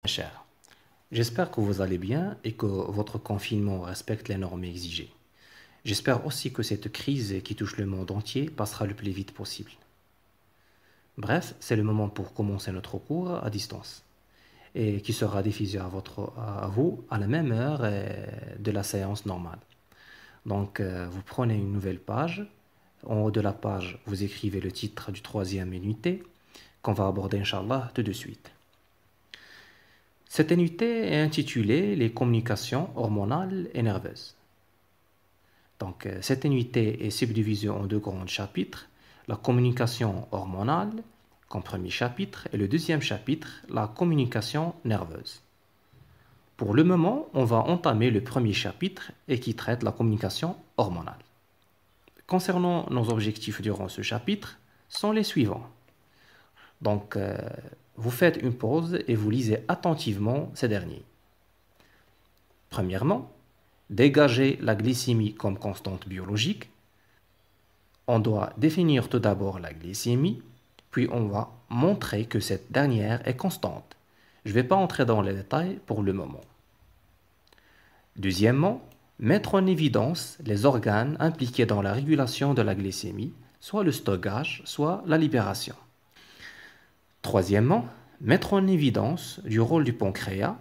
Cher. J'espère que vous allez bien et que votre confinement respecte les normes exigées. J'espère aussi que cette crise qui touche le monde entier passera le plus vite possible. Bref, c'est le moment pour commencer notre cours à distance et qui sera diffusé à vous à la même heure de la séance normale. Donc, vous prenez une nouvelle page. En haut de la page, vous écrivez le titre du troisième unité qu'on va aborder, Inch'Allah, tout de suite. Cette unité est intitulée Les communications hormonales et nerveuses. Donc, cette unité est subdivisée en deux grands chapitres, la communication hormonale, comme premier chapitre, et le deuxième chapitre, la communication nerveuse. Pour le moment, on va entamer le premier chapitre et qui traite la communication hormonale. Concernant nos objectifs durant ce chapitre, sont les suivants. Donc, vous faites une pause et vous lisez attentivement ces derniers. Premièrement, dégager la glycémie comme constante biologique. On doit définir tout d'abord la glycémie, puis on va montrer que cette dernière est constante. Je ne vais pas entrer dans les détails pour le moment. Deuxièmement, mettre en évidence les organes impliqués dans la régulation de la glycémie, soit le stockage, soit la libération. Troisièmement, mettre en évidence du rôle du pancréas,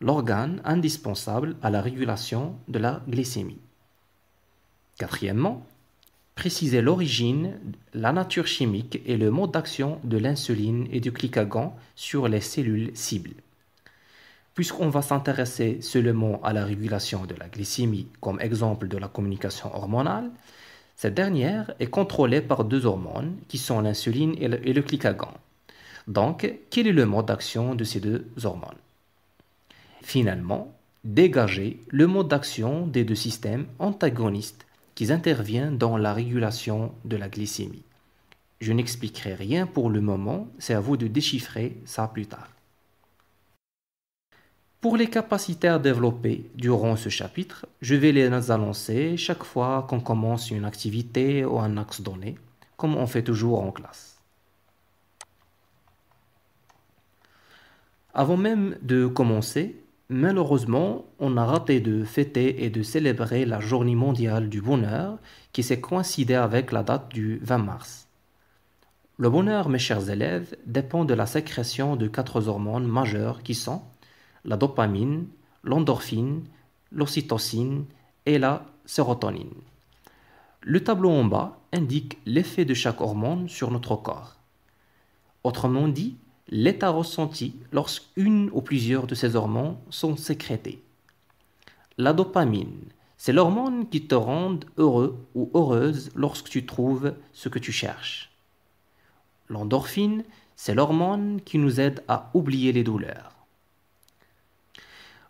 l'organe indispensable à la régulation de la glycémie. Quatrièmement, préciser l'origine, la nature chimique et le mode d'action de l'insuline et du glycagon sur les cellules cibles. Puisqu'on va s'intéresser seulement à la régulation de la glycémie comme exemple de la communication hormonale, cette dernière est contrôlée par deux hormones qui sont l'insuline et le glycagon. Donc, quel est le mode d'action de ces deux hormones? Finalement, dégager le mode d'action des deux systèmes antagonistes qui interviennent dans la régulation de la glycémie. Je n'expliquerai rien pour le moment, c'est à vous de déchiffrer ça plus tard. Pour les capacités à développer durant ce chapitre, je vais les annoncer chaque fois qu'on commence une activité ou un axe donné, comme on fait toujours en classe. Avant même de commencer, malheureusement, on a raté de fêter et de célébrer la Journée mondiale du bonheur qui s'est coïncidée avec la date du 20 mars. Le bonheur, mes chers élèves, dépend de la sécrétion de 4 hormones majeures qui sont la dopamine, l'endorphine, l'ocytocine et la sérotonine. Le tableau en bas indique l'effet de chaque hormone sur notre corps. Autrement dit, l'état ressenti lorsqu'une ou plusieurs de ces hormones sont sécrétées. La dopamine, c'est l'hormone qui te rend heureux ou heureuse lorsque tu trouves ce que tu cherches. L'endorphine, c'est l'hormone qui nous aide à oublier les douleurs.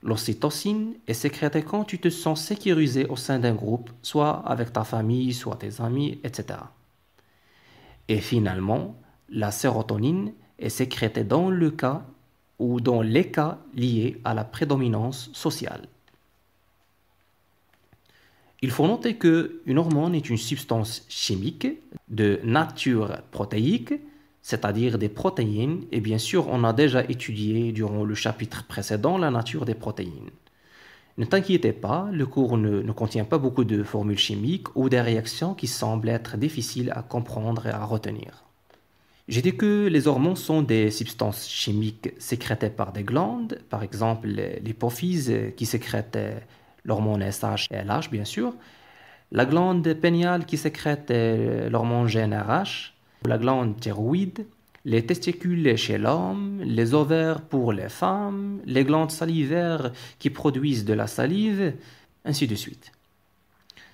L'ocytocine est sécrétée quand tu te sens sécurisé au sein d'un groupe, soit avec ta famille, soit tes amis, etc. Et finalement, la sérotonine est sécrétée dans le cas ou dans les cas liés à la prédominance sociale. Il faut noter qu'une hormone est une substance chimique de nature protéique, c'est-à-dire des protéines, et bien sûr on a déjà étudié durant le chapitre précédent la nature des protéines. Ne t'inquiétez pas, le cours ne contient pas beaucoup de formules chimiques ou des réactions qui semblent être difficiles à comprendre et à retenir. J'ai dit que les hormones sont des substances chimiques sécrétées par des glandes, par exemple l'hypophyse qui sécrète l'hormone SH et LH bien sûr, la glande péniale qui sécrète l'hormone GnRH, la glande thyroïde, les testicules chez l'homme, les ovaires pour les femmes, les glandes salivaires qui produisent de la salive, ainsi de suite.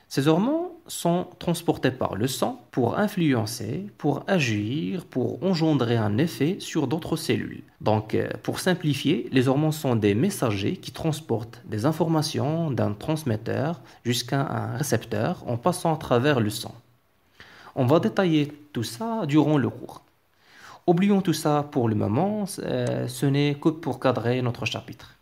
Ces hormones sont transportées par le sang pour influencer, pour agir, pour engendrer un effet sur d'autres cellules. Donc, pour simplifier, les hormones sont des messagers qui transportent des informations d'un transmetteur jusqu'à un récepteur en passant à travers le sang. On va détailler tout ça durant le cours. Oublions tout ça pour le moment, ce n'est que pour cadrer notre chapitre.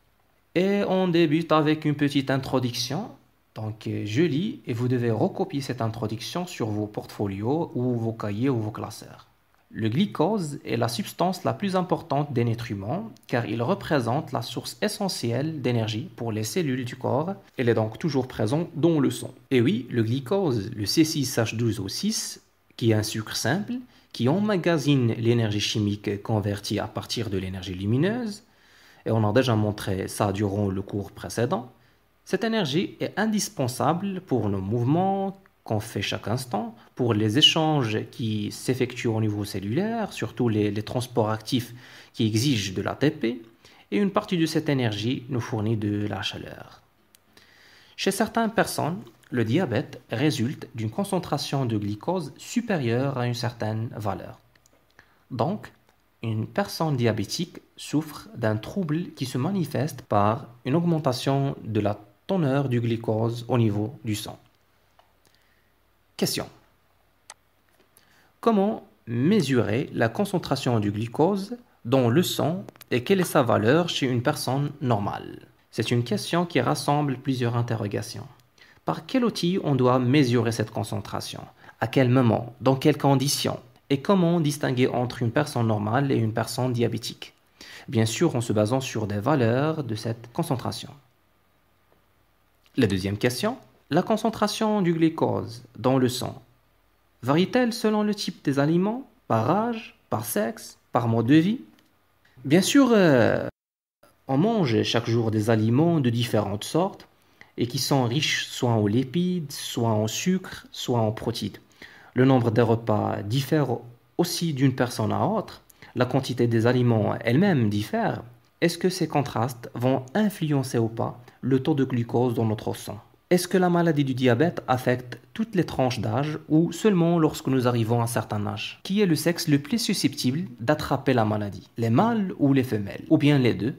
Et on débute avec une petite introduction. Donc, je lis et vous devez recopier cette introduction sur vos portfolios ou vos cahiers ou vos classeurs. Le glucose est la substance la plus importante des nutriments car il représente la source essentielle d'énergie pour les cellules du corps. Elle est donc toujours présente dans le sang. Et oui, le glucose, le C6H12O6, qui est un sucre simple, qui emmagasine l'énergie chimique convertie à partir de l'énergie lumineuse, et on a déjà montré ça durant le cours précédent. Cette énergie est indispensable pour nos mouvements qu'on fait chaque instant, pour les échanges qui s'effectuent au niveau cellulaire, surtout les transports actifs qui exigent de l'ATP, et une partie de cette énergie nous fournit de la chaleur. Chez certaines personnes, le diabète résulte d'une concentration de glucose supérieure à une certaine valeur. Donc, une personne diabétique souffre d'un trouble qui se manifeste par une augmentation de la teneur du glucose au niveau du sang. Question. Comment mesurer la concentration du glucose dans le sang et quelle est sa valeur chez une personne normale? C'est une question qui rassemble plusieurs interrogations. Par quel outil on doit mesurer cette concentration? À quel moment? Dans quelles conditions? Et comment distinguer entre une personne normale et une personne diabétique? Bien sûr, en se basant sur des valeurs de cette concentration. La deuxième question, la concentration du glucose dans le sang varie-t-elle selon le type des aliments, par âge, par sexe, par mode de vie? Bien sûr, on mange chaque jour des aliments de différentes sortes et qui sont riches soit en lipides, soit en sucre, soit en protéines. Le nombre des repas diffère aussi d'une personne à l'autre. La quantité des aliments elle-même diffère. Est-ce que ces contrastes vont influencer ou pas le taux de glucose dans notre sang? Est-ce que la maladie du diabète affecte toutes les tranches d'âge ou seulement lorsque nous arrivons à un certain âge? Qui est le sexe le plus susceptible d'attraper la maladie? Les mâles ou les femelles? Ou bien les deux?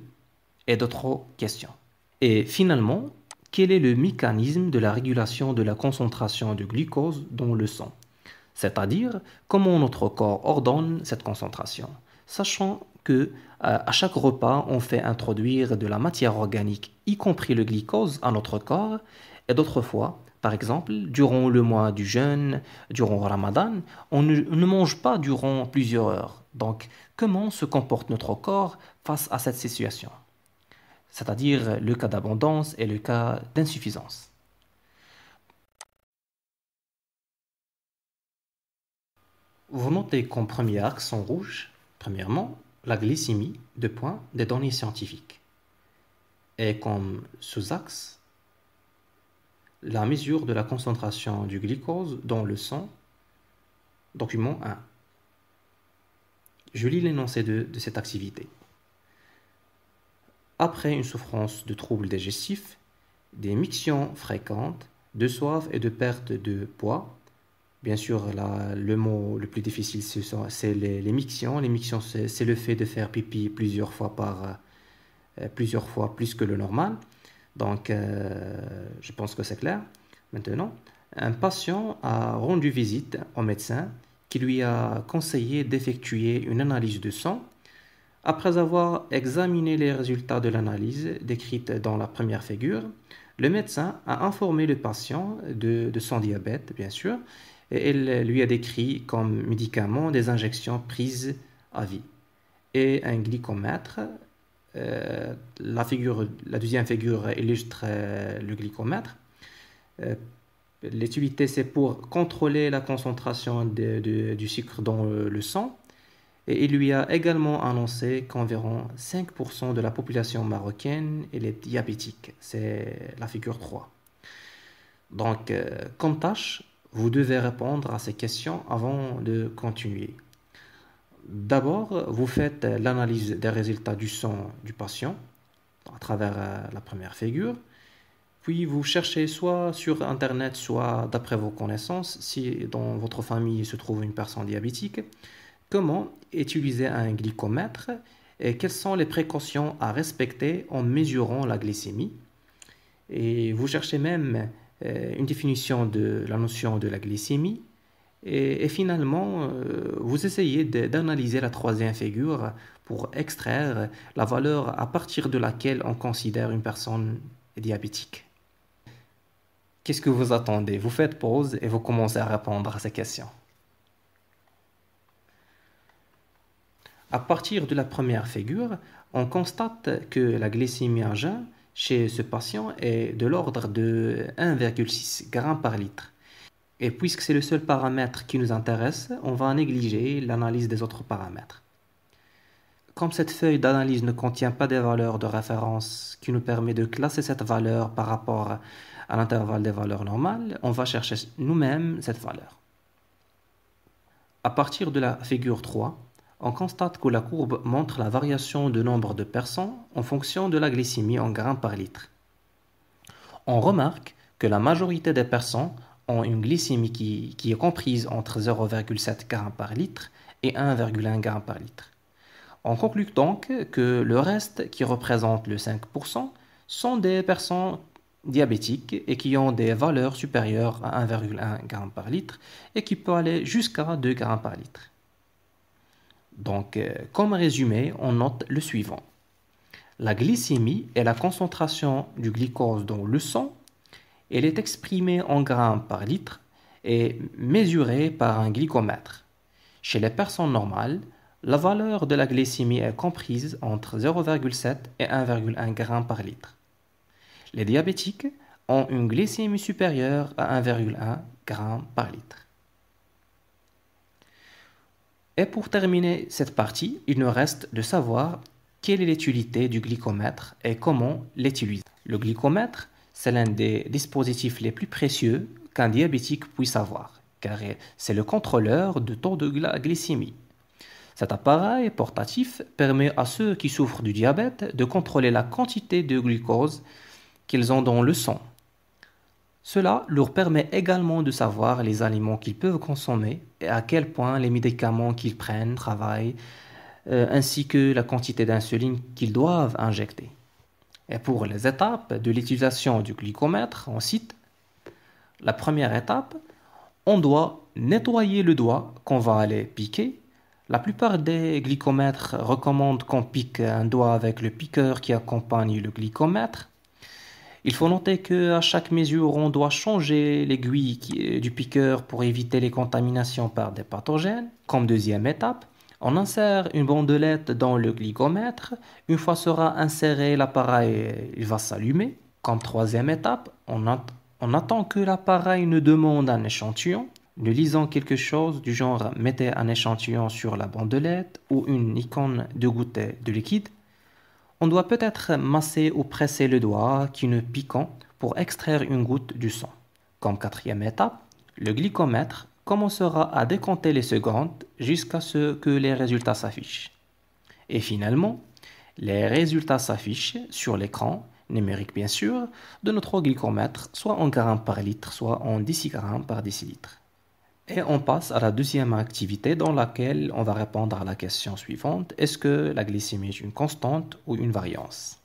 Et d'autres questions. Et finalement, quel est le mécanisme de la régulation de la concentration de glucose dans le sang? C'est-à-dire comment notre corps ordonne cette concentration, sachant que à chaque repas, on fait introduire de la matière organique, y compris le glucose, à notre corps, et d'autres fois, par exemple, durant le mois du jeûne, durant Ramadan, on ne mange pas durant plusieurs heures. Donc, comment se comporte notre corps face à cette situation? C'est-à-dire le cas d'abondance et le cas d'insuffisance. Vous notez comme premier axe en rouge, premièrement, la glycémie, deux points, des données scientifiques. Et comme sous-axe, la mesure de la concentration du glucose dans le sang, document 1. Je lis l'énoncé de cette activité. Après une souffrance de troubles digestifs, des mictions fréquentes, de soif et de perte de poids. Bien sûr, le mot le plus difficile, c'est les mictions. Les mictions, c'est le fait de faire pipi plusieurs fois plus que le normal. Donc, je pense que c'est clair. Maintenant, un patient a rendu visite au médecin qui lui a conseillé d'effectuer une analyse de sang. Après avoir examiné les résultats de l'analyse décrite dans la première figure, le médecin a informé le patient de son diabète, bien sûr, et il lui a décrit comme médicament des injections prises à vie et un glycomètre. La deuxième figure illustre le glycomètre. L'utilité, c'est pour contrôler la concentration du sucre dans le sang. Et il lui a également annoncé qu'environ 5% de la population marocaine est diabétique. C'est la figure 3. Donc, comme tâche, vous devez répondre à ces questions avant de continuer. D'abord, vous faites l'analyse des résultats du sang du patient à travers la première figure. Puis vous cherchez soit sur Internet, soit d'après vos connaissances, si dans votre famille se trouve une personne diabétique, comment utiliser un glycomètre et quelles sont les précautions à respecter en mesurant la glycémie. Et vous cherchez même une définition de la notion de la glycémie. Et finalement, vous essayez d'analyser la troisième figure pour extraire la valeur à partir de laquelle on considère une personne diabétique. Qu'est-ce que vous attendez? Vous faites pause et vous commencez à répondre à ces questions. À partir de la première figure, on constate que la glycémie à jeun chez ce patient est de l'ordre de 1,6 g par litre. Et puisque c'est le seul paramètre qui nous intéresse, on va négliger l'analyse des autres paramètres. Comme cette feuille d'analyse ne contient pas des valeurs de référence qui nous permet de classer cette valeur par rapport à l'intervalle des valeurs normales, on va chercher nous-mêmes cette valeur. À partir de la figure 3, on constate que la courbe montre la variation de nombre de personnes en fonction de la glycémie en grammes par litre. On remarque que la majorité des personnes ont une glycémie qui est comprise entre 0,7 g par litre et 1,1 g par litre. On conclut donc que le reste, qui représente le 5%, sont des personnes diabétiques et qui ont des valeurs supérieures à 1,1 g par litre et qui peuvent aller jusqu'à 2 g par litre. Donc, comme résumé, on note le suivant. La glycémie est la concentration du glucose dans le sang. Elle est exprimée en grammes par litre et mesurée par un glycomètre. Chez les personnes normales, la valeur de la glycémie est comprise entre 0,7 et 1,1 g par litre. Les diabétiques ont une glycémie supérieure à 1,1 g par litre. Et pour terminer cette partie, il nous reste de savoir quelle est l'utilité du glycomètre et comment l'utiliser. Le glycomètre, c'est l'un des dispositifs les plus précieux qu'un diabétique puisse avoir, car c'est le contrôleur du taux de la glycémie. Cet appareil portatif permet à ceux qui souffrent du diabète de contrôler la quantité de glucose qu'ils ont dans le sang. Cela leur permet également de savoir les aliments qu'ils peuvent consommer et à quel point les médicaments qu'ils prennent travaillent, ainsi que la quantité d'insuline qu'ils doivent injecter. Et pour les étapes de l'utilisation du glycomètre, on cite la première étape, on doit nettoyer le doigt qu'on va aller piquer. La plupart des glycomètres recommandent qu'on pique un doigt avec le piqueur qui accompagne le glycomètre. Il faut noter qu'à chaque mesure, on doit changer l'aiguille du piqueur pour éviter les contaminations par des pathogènes. Comme deuxième étape, on insère une bandelette dans le glycomètre. Une fois sera inséré, l'appareil il va s'allumer. Comme troisième étape, on attend que l'appareil nous demande un échantillon. Nous lisons quelque chose du genre « mettez un échantillon sur la bandelette » ou une icône de goutte de liquide. On doit peut-être masser ou presser le doigt qui nous piquant pour extraire une goutte du sang. Comme quatrième étape, le glycomètre commencera à décompter les secondes jusqu'à ce que les résultats s'affichent. Et finalement, les résultats s'affichent sur l'écran, numérique bien sûr, de notre glycomètre, soit en grammes par litre, soit en décigrammes par décilitre. Et on passe à la deuxième activité dans laquelle on va répondre à la question suivante. Est-ce que la glycémie est une constante ou une variance?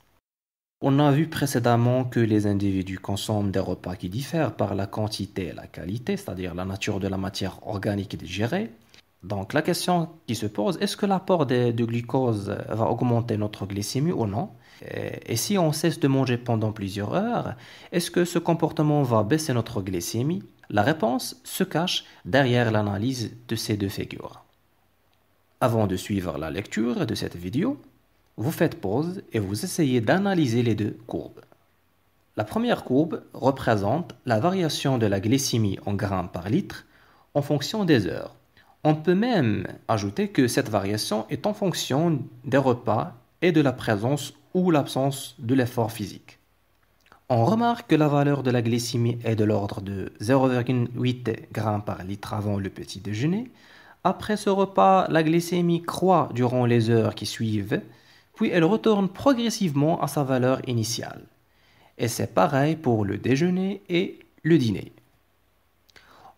On a vu précédemment que les individus consomment des repas qui diffèrent par la quantité et la qualité, c'est-à-dire la nature de la matière organique digérée. Donc la question qui se pose, est-ce que l'apport de glucose va augmenter notre glycémie ou non? Et si on cesse de manger pendant plusieurs heures, est-ce que ce comportement va baisser notre glycémie? La réponse se cache derrière l'analyse de ces deux figures. Avant de suivre la lecture de cette vidéo, vous faites pause et vous essayez d'analyser les deux courbes. La première courbe représente la variation de la glycémie en grammes par litre en fonction des heures. On peut même ajouter que cette variation est en fonction des repas et de la présence ou l'absence de l'effort physique. On remarque que la valeur de la glycémie est de l'ordre de 0,8 g par litre avant le petit déjeuner. Après ce repas, la glycémie croît durant les heures qui suivent, puis elle retourne progressivement à sa valeur initiale. Et c'est pareil pour le déjeuner et le dîner.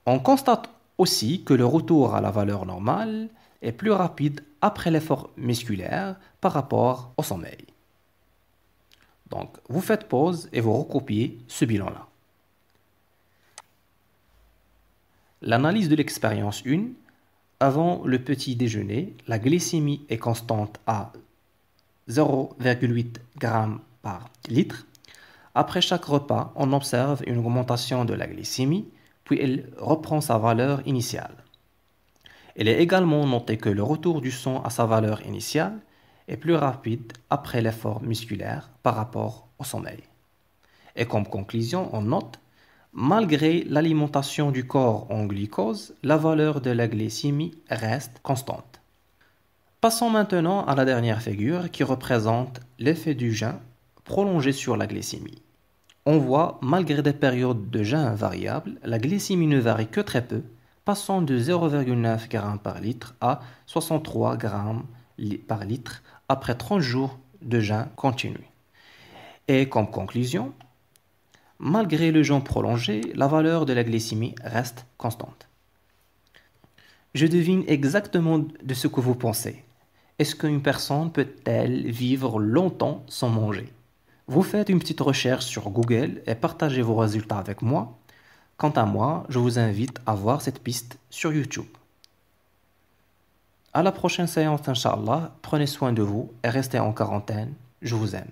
On constate aussi que le retour à la valeur normale est plus rapide après l'effort musculaire par rapport au sommeil. Donc, vous faites pause et vous recopiez ce bilan-là. L'analyse de l'expérience 1. Avant le petit déjeuner, la glycémie est constante à 0,8 g par litre. Après chaque repas, on observe une augmentation de la glycémie, puis elle reprend sa valeur initiale. Il est également noté que le retour du sang à sa valeur initiale est plus rapide après l'effort musculaire par rapport au sommeil. Et comme conclusion, on note, malgré l'alimentation du corps en glucose, la valeur de la glycémie reste constante. Passons maintenant à la dernière figure qui représente l'effet du jeûne prolongé sur la glycémie. On voit, malgré des périodes de jeûne variables, la glycémie ne varie que très peu, passant de 0,9 g par litre à 63 g par litre après 30 jours de jeûne continu. Et comme conclusion, malgré le jeûne prolongé, la valeur de la glycémie reste constante. Je devine exactement de ce que vous pensez. Est-ce qu'une personne peut-elle vivre longtemps sans manger? Vous faites une petite recherche sur Google et partagez vos résultats avec moi. Quant à moi, je vous invite à voir cette piste sur YouTube. À la prochaine séance, Inch'Allah, prenez soin de vous et restez en quarantaine. Je vous aime.